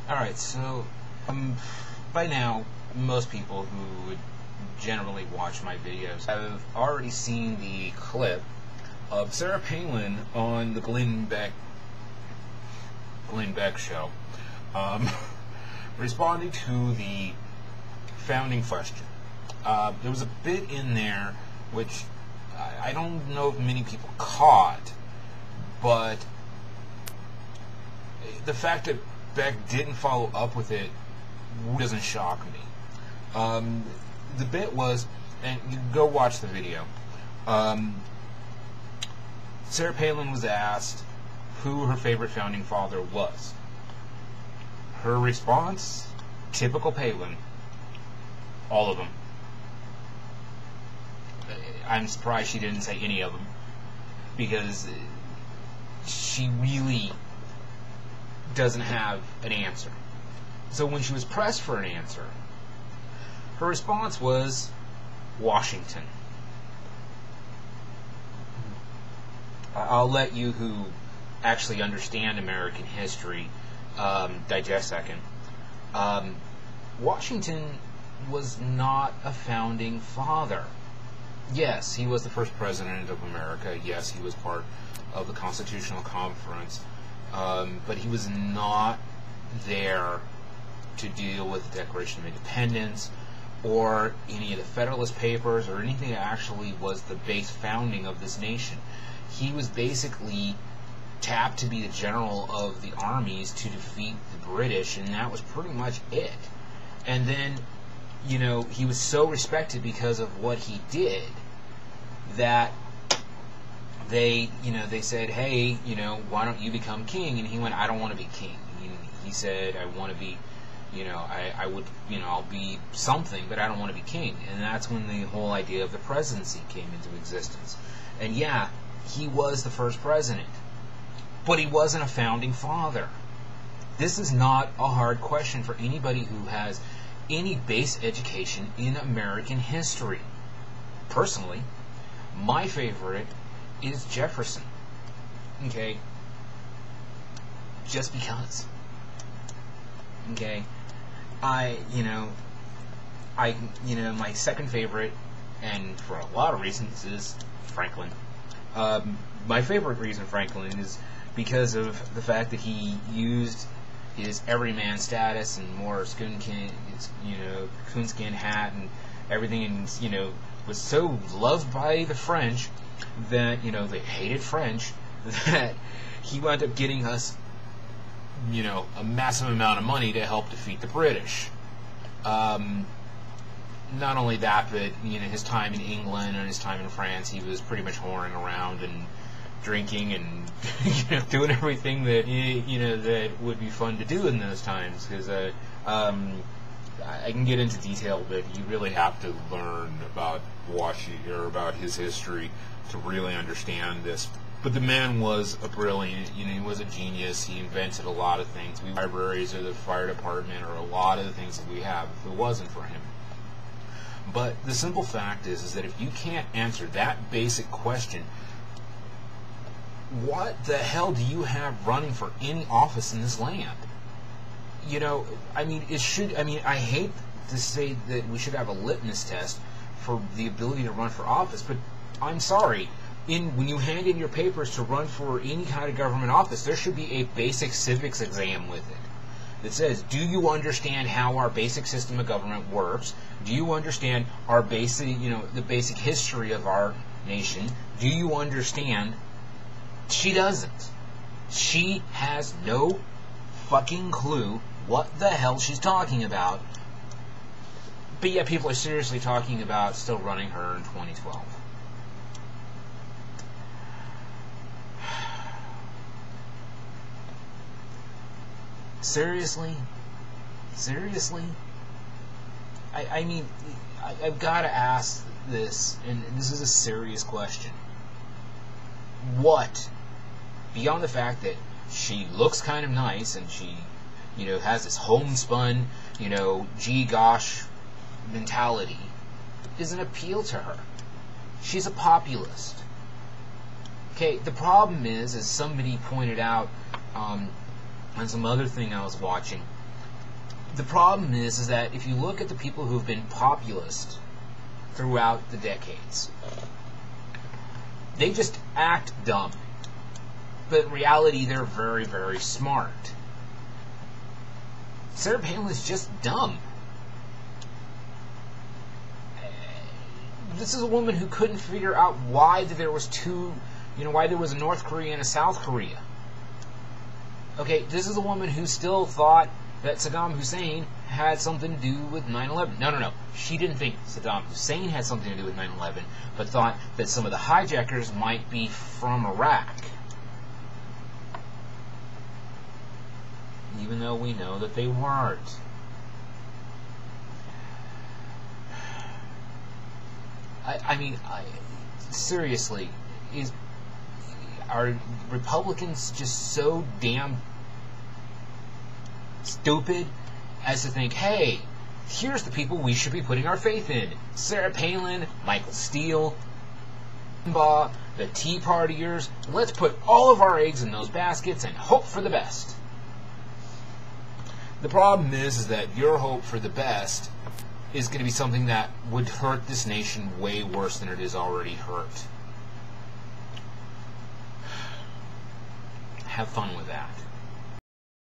Alright, so, by now, most people who would generally watch my videos have already seen the clip of Sarah Palin on the Glenn Beck show, responding to the founding question. There was a bit in there which I don't know if many people caught, but the fact that Beck didn't follow up with it doesn't shock me. The bit was, and you go watch the video, Sarah Palin was asked who her favorite founding father was. Her response, typical Palin, all of them. I'm surprised she didn't say any of them, because she really doesn't have an answer. So when she was pressed for an answer, her response was Washington. I'll let you who actually understand American history digest a second. Washington was not a founding father. Yes, he was the first president of America. Yes, he was part of the Constitutional Conference. But he was not there to deal with the Declaration of Independence or any of the Federalist Papers or anything that actually was the base founding of this nation. He was basically tapped to be the general of the armies to defeat the British, and that was pretty much it. And then, you know, he was so respected because of what he did that they said, hey, why don't you become king? And he went, I don't want to be king. He said, I want to be, I'll be something, but I don't want to be king. And that's when the whole idea of the presidency came into existence. And yeah, he was the first president, but he wasn't a founding father. This is not a hard question for anybody who has any base education in American history. Personally, my favorite is Jefferson. Okay? Just because. Okay? My second favorite, and for a lot of reasons, is Franklin. My favorite reason Franklin is because of the fact that he used his everyman status and more coonskin hat and everything, and was so loved by the French that they hated French, that he wound up getting us a massive amount of money to help defeat the British. Not only that, but his time in England and his time in France, he was pretty much whoring around and drinking and doing everything that that would be fun to do in those times. Because I can get into detail, but you really have to learn about Washington or about his history to really understand this. But the man was a brilliant, he was a genius. He invented a lot of things. Libraries or the fire department or a lot of the things that we have if it wasn't for him. But the simple fact is that if you can't answer that basic question, what the hell do you have running for any office in this land? I hate to say that we should have a litmus test for the ability to run for office, but I'm sorry. When you hand in your papers to run for any kind of government office, there should be a basic civics exam with it that says, do you understand how our basic system of government works? Do you understand our basic, the basic history of our nation? Do you understand? She doesn't. She has no fucking clue what the hell she's talking about. But yet people are seriously talking about still running her in 2012. Seriously? Seriously? I've got to ask this, and this is a serious question. What, beyond the fact that she looks kind of nice and she, has this homespun, gee gosh mentality, is an appeal to her? She's a populist. Okay, the problem is, as somebody pointed out on some other thing I was watching, The problem is that if you look at the people who've been populist throughout the decades, they just act dumb. But in reality, they're very, very smart. Sarah Palin is just dumb. This is a woman who couldn't figure out why there was why there was a North Korea and a South Korea. Okay, this is a woman who still thought that Saddam Hussein had something to do with 9/11. No. She didn't think Saddam Hussein had something to do with 9/11, but thought that some of the hijackers might be from Iraq. Even though we know that they weren't. Seriously, are Republicans just so damn stupid as to think, hey, here's the people we should be putting our faith in? Sarah Palin, Michael Steele, the Tea Partiers. Let's put all of our eggs in those baskets and hope for the best. The problem is that your hope for the best is going to be something that would hurt this nation way worse than it is already hurt. Have fun with that.